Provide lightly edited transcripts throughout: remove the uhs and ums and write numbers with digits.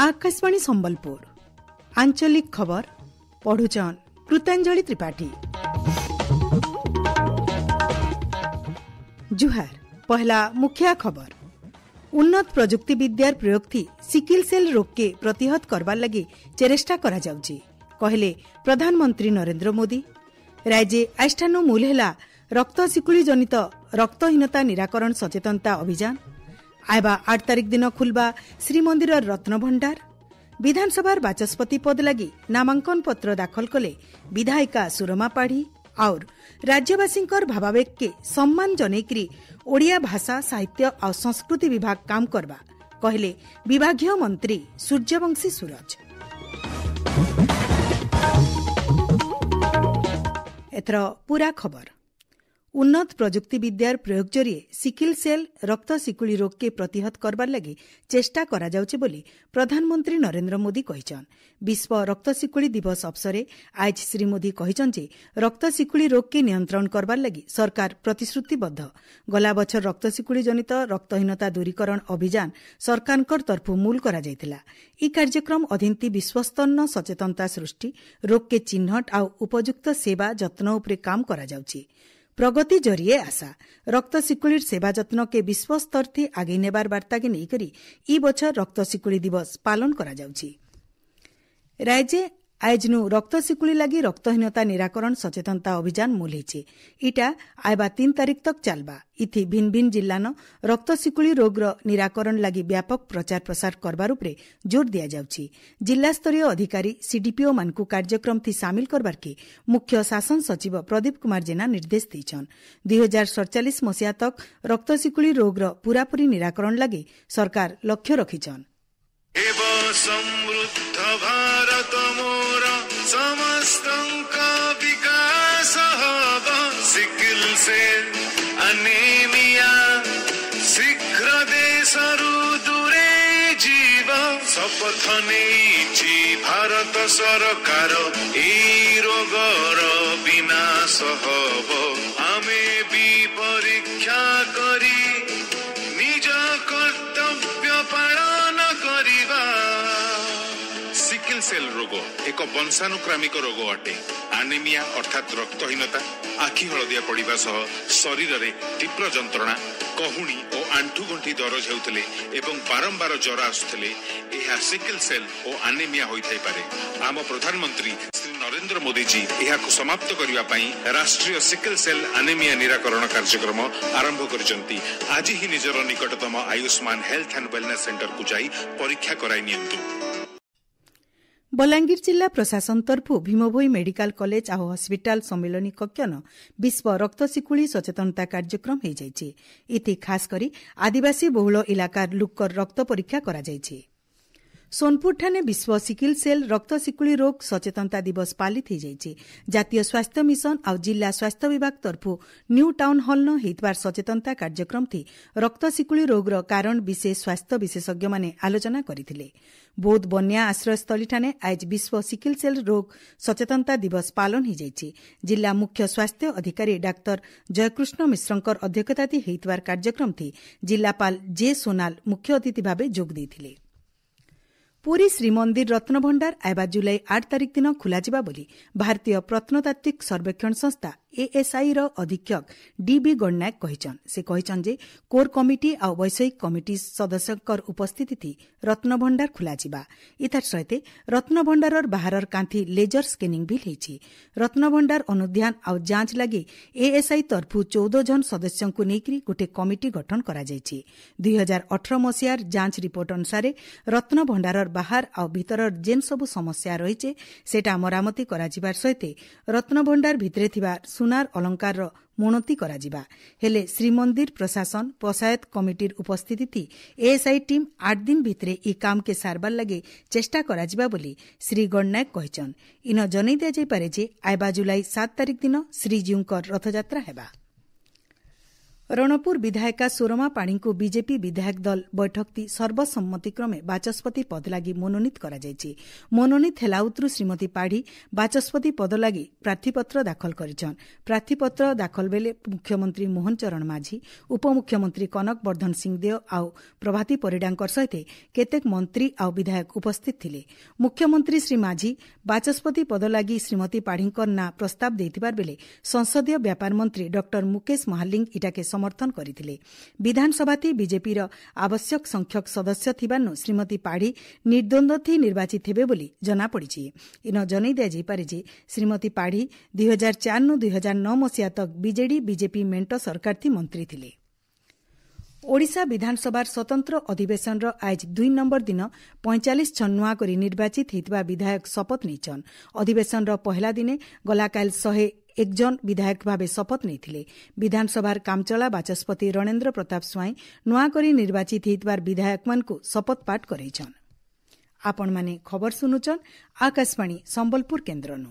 आकाशवाणी संबलपुर आंचलिक खबर पढ़ुचन कृतांजलि त्रिपाठी। जुहार पहला मुख्य खबर। उन्नत प्रजुक्ति विद्यार प्रयोग थी सिकिल सेल रोग के प्रतिहत करबार लगी चेष्टा करा जाउची कहले प्रधानमंत्री नरेंद्र मोदी। राज्य आष्ठानु मूल है रक्त शिकुली जनित रक्तहीनता निराकरण सचेतनता अभियान। आयबा 8 तारिख दिन खुलबा श्रीमंदिर रत्न भंडार। विधानसभा बाचस्पति पद लगी नामांकन पत्र दाखल कले विधायिका सुरमा पाढ़ी। और राज्यवासी भावावेग के सम्मान जनईकरी ओडिया भाषा साहित्य और संस्कृति विभाग काम करबा कहले विभागीय मंत्री सूर्यवंशी सूरज। एथर पूरा खबर। उन्नत प्रजुक्ति विद्यार प्रयोग जरिए सिकिल सेल रक्त शिकुली रोग के प्रतिहत करबार लगी चेष्टा करा जाउचे बोली प्रधानमंत्री नरेंद्र मोदी कहिछन। विश्व रक्त शिकुली दिवस अवसरे आज श्री मोदी कहिछन जे रक्त शिकुली रोग के नियंत्रण करबार लगी सरकार प्रतिश्रुतिबद्ध। गला बछर रक्त शिकुली जनित रक्तहीनता दूरीकरण अभियान सरकारकर तरफु मूल करा जायतिला। ई कार्यक्रम अधीनती विश्वस्तरन सचेतनता सृष्टि, रोग के चिन्हट आ उपयुक्त सेवा जत्न उपरे काम करा जाउची। प्रगति जरिए आशा रक्त शिकुलीर सेवा जत्न के विश्व स्तर थी आगे नेबार वार्ता के नहींकरी ई बछर रक्त शिकुली दिवस पालन करा जाउची। राज्य आयजनु रक्त शिकुली लगी रक्तहीनता निराकरण सचेतनता अभियान मूल है। इटा आयबा 3 तारिख तक चलबा। इथि भिन्न भिन्न जिल्लान रक्त शिकुली रोग निराकरण लगी व्यापक प्रचार प्रसार करबार उपरे जोर दिया जाउची। जिला स्तरीय अधिकारी सीडीपीओ मानकु कार्यक्रम थी सामिल करबार के मुख्य शासन सचिव प्रदीप कुमार जेना निर्देश दैछन। 2047 मसिया तक रक्त शिकुली रोग पूरापूरी निराकरण लगी सरकार लक्ष्य रखिछन। समृद्ध भारत मोर समस्तंका विकास हब। सिकिल सेल अनेमिया शीघ्र देशरु दूरे जीव शपथ नेइछि भारत सरकार एई रोगर विनाश हब। आमे भी परीक्षा करी निज कर्तव्य पालन करिबा। सिकिल सेल रोग एक वंशानुक्रमिक रोग अटे। आनेमिया अर्थात रक्तहीनता, आखि हलदिया पड़िबा सह शरीर रे तीव्र जंत्रणा, कहूणी और आंठुगंठी दरज हेउतले एवं बारंबार ज्वर आसुतले एहा सिकिल सेल और आनेमिया होई थाई पारे। आम प्रधानमंत्री श्री नरेंद्र मोदी जी एहाकु समाप्त करिवा पई राष्ट्रीय सिकिल सेल आनेमिया निराकरण कार्यक्रम आरंभ करिसंती। आज ही निजर निकटतम Ayushman health and wellness centre को जाई परीक्षा कराई नियंतु। बलांगीर जिला प्रशासन तरफु भीमभोई मेडिकल कॉलेज आ हॉस्पिटल सम्मेलनी कक्षन विश्व रक्त शिकुली सचेतनता कार्यक्रम हो जाइछि। इति खास करी आदिवासी बहुल इलाकार लोकर रक्त परीक्षा करा जाइछि। सोनपुर ठाने विश्व सिकिल सेल रक्त शिकुली रोग सचेतनता दिवस पालित हो जाइछि। जातीय स्वास्थ्य मिशन और जिला स्वास्थ्य विभाग तरफु न्यू टाउन हॉल न हेतबार सचेतनता कार्यक्रम थी रक्त शिकुली रोग कारण विशेष स्वास्थ्य विशेषज्ञ माने आलोचना करथिले। बौद्ध बन्या आश्रयस्थली ठाने आज विश्व सिकिल सेल रोग सचेतनता दिवस पालन हो जाइछि। जिला मुख्य स्वास्थ्य अधिकारी डाक्टर जयकृष्ण मिश्रंकर अध्यक्षताती हेतबार कार्यक्रम थी जिलापाल जे सोनाल मुख्य अतिथि भावे जोग देथिले। पुरी श्रीमंदिर रत्न भंडार आयबा जुलाई 8 तारिख दिन खुलाजिबा बोली भारतीय प्रत्नतात्विक सर्वेक्षण संस्था एएसआई रो अधीक्षक डीबी गणनायक कहिछन। से कहिछन जे कोर कमिटी आ वैषयिक कमिटी सदस्यकर उपस्थिति थी रत्न भंडार खुलाजिबा। इथार सहित रत्न भंडारर बाहरर कांथी लेजर स्कैनिंग भी लेछि। रत्न भंडार अनुध्यान आ जांच लगी एएसआई तरफु 14 जन सदस्यों को नेकरी गोटे कमिटी गठन करा जायछि। 2018 मसियार जांच रिपोर्ट अनुसार रत्न भंडारर बाहर आ भीतर जेन सबु समस्या रहिछे सेटा मरामती कराजिबार सहित रत्न भंडार भितरे थिबा सुनार अलंकार मोनती कराजिबा। हेले श्रीमंदिर प्रशासन पंचायत कमिटीर उपस्थिति थी एएसआई टीम 8 दिन भितरे ई काम के सारबार लगे चेष्टा कराजिबा बोली श्री गणनायक कहिछन। इन जनै दिया जाय पारे जे आयबा जुलाई 7 तारिख दिन श्रीजीउंकर रथयात्रा हेबा। रणपुर विधायिका सोरमा पाणीଙ୍କୁ बीजेपी विधायक दल बैठकती सर्वसम्मतिक्रमे बाचस्पति पद लागि मनोनीत कराଯାଇଛି। मनोनीत हेलाउत्रु श्रीमती पाढ़ी बाचस्पति पद लागि प्रार्थीपत्र दाखल गरिछन्। प्रार्थीपत्र दाखल बेले मुख्यमंत्री मोहन चरण माझी, उपमुख्यमंत्री कनक वर्धन सिंहदेव आउ प्रभाती परिडांकर सहित केतेक मंत्री आउ विधायक उपस्थित थिले। मुख्यमंत्री श्री माझी बाचस्पति पद लागि श्रीमती पाढ़ींकर ना प्रस्ताव देथिबार बेले संसदीय व्यापार मंत्री डॉक्टर मुकेश महालिंग इटाके समर्थन करथिले। विधानसभाती बीजेपी आवश्यक संख्यक सदस्य थिबानु श्रीमती पाढ़ी निर्द्वन्द्व थी निर्वाचित हेबे बोली जना पड़िछि। इन जनै दिया जाय पारे जे श्रीमती पाढ़ी 2004 2009 मसिया तक बीजेडी बीजेपी मेंट सरकार थी मंत्री थिले। ओडिशा विधानसभार स्वतंत्र अधिवेशन आज 2 नंबर दिन 45 छन नुआ करी निर्वाचित हेतिबा विधायक शपथ नेछन। अधिवेशन पहला दिने गलाकाल 101 जन विधायक भावे शपथ नेथिले। विधानसभार कामचला बाचस्पति रणेन्द्र प्रताप स्वाई नुआ करी निर्वाचित हेतिबार विधायक मानकु शपथ पाठ करैछन। आपण माने खबर सुनुचन आकाशवाणी संबलपुर केन्द्रनु।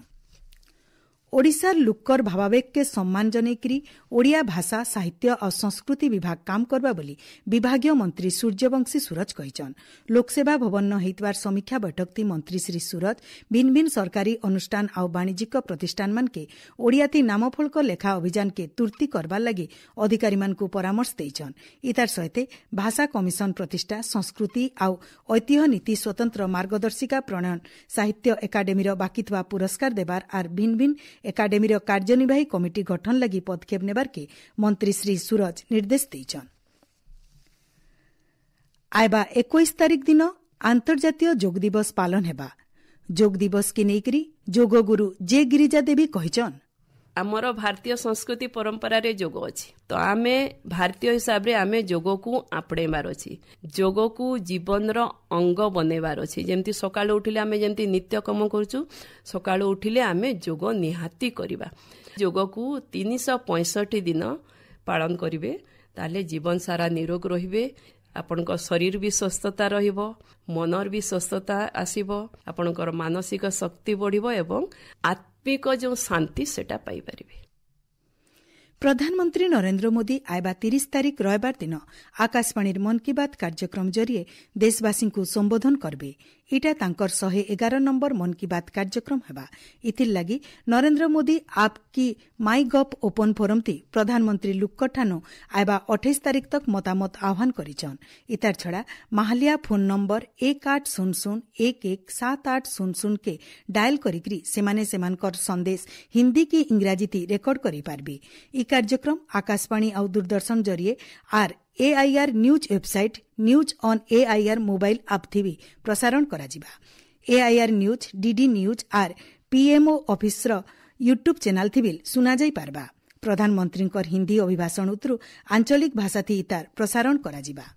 ओडिशार लुक्कर भावावेग के सम्मान जनैकरी ओडिया भाषा साहित्य और संस्कृति विभाग काम करबा बोली विभागीय मंत्री सूर्यवंशी सूरज कहिछन। लोकसेवा भवन न हेतवार समीक्षा बैठकती मंत्री श्री सूरज भिन्न भिन्न सरकारी अनुष्ठान आउ वाणिज्यिक प्रतिष्ठान मानके ओडियाती नामफलक लेखा अभियान के तुर्ती करबार लागि अधिकारी मानकु परामर्श देइछन। इतार सहित भाषा कमिशन प्रतिष्ठा, संस्कृति आउ ऐतिह्य नीति स्वतंत्र मार्गदर्शिका प्रणयन, साहित्य एकाडेमीर बाकीथवा पुरस्कार देबार आर भिन्न भिन्न एकाडेमीर कार्यनिर्वाही कमिटी गठन लगी पदक्षेप नेबार के मंत्री श्री सूरज निर्देश देइछन। आयबा 21 तारिख दिन अंतर्जातीय योग दिवस पालन हेबा। योग दिवस के नेकरी योग गुरु जे गिरिजा देवी कहिछन आमर भारतीय संस्कृति परंपरा रे योग अछि तो आमे भारतीय हिसाब रे आमे योग को आपणेबार अछि। योग को जीवन रो अंग बनेबार अछि। जेमती सकाळ उठिले आमे जेमती नित्य कर्म करछु, सकाळ उठिले आमे योग निहाती करिबा। योग को 365 दिन पालन करिवे ताले जीवन सारा निरोग रहिबे। आपनकर शरीर भी स्वस्थता रहिबो, मनर भी स्वस्थता आसीबो, आपनकर मानसिक शक्ति बढ़िबो एवं आत्मिक जो शांति सेटा पाई परिबे। प्रधानमंत्री नरेंद्र मोदी आयबा 30 तारिख रविवार दिन आकाशवाणी मन की बात कार्यक्रम जरिए देशवासी को संबोधन करबे। इटा तांकर 111 नंबर मन की बात कार्यक्रम हेबा। इथिर लगी नरेंद्र मोदी आप की माई गप ओपन फोरम थी प्रधानमंत्री लुक्कर ठानु आयबा 28 तारिख तक मतामत आह्वान करिछन। इतार छड़ा माहलिया फोन नंबर 1800117800 के डायल करिकरी सेमाने सेमानकर संदेश हिंदी की इंग्राजी थी रेकर्ड करि पारबे। इ कार्यक्रम आकाशवाणी और दूरदर्शन जरिए आर AIR news website news on AIR mobile app थी भी प्रसारण कराजिबा। AIR न्यूज, DD न्यूज आर PMO ऑफिस यूट्यूब चैनल थी भी सुना जाई पारबा। प्रधानमंत्री हिंदी अभिभाषण उतरु आंचलिक भाषा थी इतार प्रसारण कराजिबा।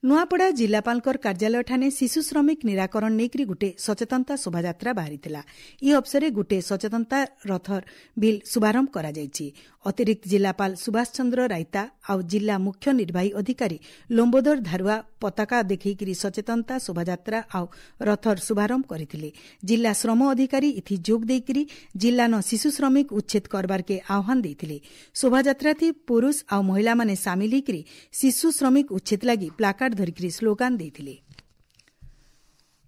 नुआपड़ा जिलापालकर कार्यालय ठाने शिशु श्रमिक निराकरण नेकरी गुटे सचेतनता शोभायात्रा बाहरीथिला। इ अवसरे गुटे सचेतनता रथर बिल शुभारंभ करा जायछि। अतिरिक्त जिलापाल सुभाष चंद्र रायता आउ जिला मुख्य निर्वाही अधिकारी लोम्बोदर धारुआ पताका देखैकरी सचेतनता शोभायात्रा आउ रथर शुभारंभ करथिले। जिला श्रम अधिकारी इथि जोग देकरी जिल्लान शिशु श्रमिक उच्छेद करबार के आह्वान देथिले। शोभायात्रा थी पुरुष आउ महिला माने सामिल हेकरी शिशु श्रमिक उच्छेद लागि प्लाकार्ड धरिकरी स्लोगान देथिले।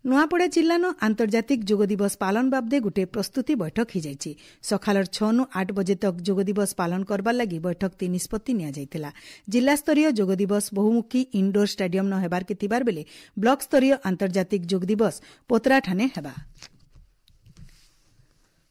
नुआपड़ा जिल्लान आंतर्जातिक योग दिवस पालन बाबदे गुटे प्रस्तुति बैठक हिजाइछि। सखालर 6 नु 8 बजे तक योग दिवस पालन करबार लागि बैठक ती निष्पत्ति निया जाइथिला। जिला स्तरीय योग दिवस बहुमुखी इंडोर स्टेडियम न हेबार के तिबार बेले ब्लॉक स्तरीय आंतर्जातिक योग दिवस पोतरा ठाने हेबा।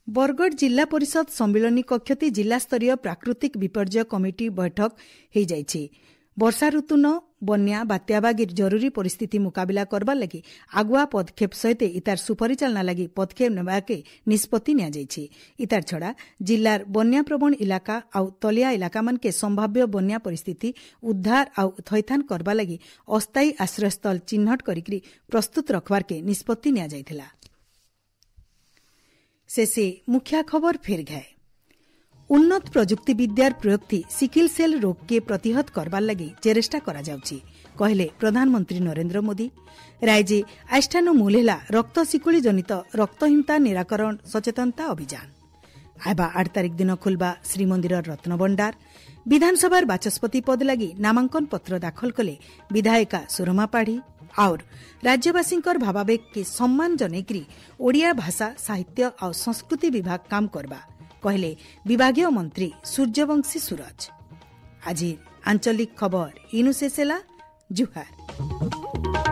बरगढ़ जिला परिषद सम्मिलनी कक्षती जिला स्तरीय प्राकृतिक विपर्यय कमिटी बैठक हिजाइछि। वर्षा ऋतु न बन्या बात्या बागी जरूरी परिस्थिति मुकाबिला करबार लगी आगुआ पदक्षेप सहित इतार सुपरिचालना लगी पदक्षेप नेबाके निष्पत्ति निया जायछि। इतार छड़ा जिल्लार बन्या प्रवण इलाका आउ तलिया इलाका मन के संभाव्य बन्या परिस्थिति उद्धार आउ थैथान करबा लगी अस्थायी आश्रयस्थल चिन्हट करिकरी प्रस्तुत रखबार के निष्पत्ति निया जायथिला। शेषे मुख्य खबर फेर गए। उन्नत प्रजुक्ति विद्यार प्रयोग थी सिकिल सेल रोग के प्रतिहत करबार लगी चेष्टा करा जाउछि कहले प्रधानमंत्री नरेंद्र मोदी। राज्य आष्ठानु मूलेला रक्त शिकुली जनित रक्तहीनता निराकरण सचेतनता अभियान। आयबा 8 तारिख दिन खुलबा श्रीमंदिर रत्नभंडार। विधानसभा बाचस्पति पद लगी नामांकन पत्र दाखल कले विधायिका सुरमा पाढ़ी और राज्यवासी भावावेग के सम्मान जनैक्री ओडिया भाषा साहित्य और संस्कृति विभाग काम करबा कहले विभागीय मंत्री सूर्यवंशी सूरज। आज आंचलिक खबर इनु शेषेला जुहार।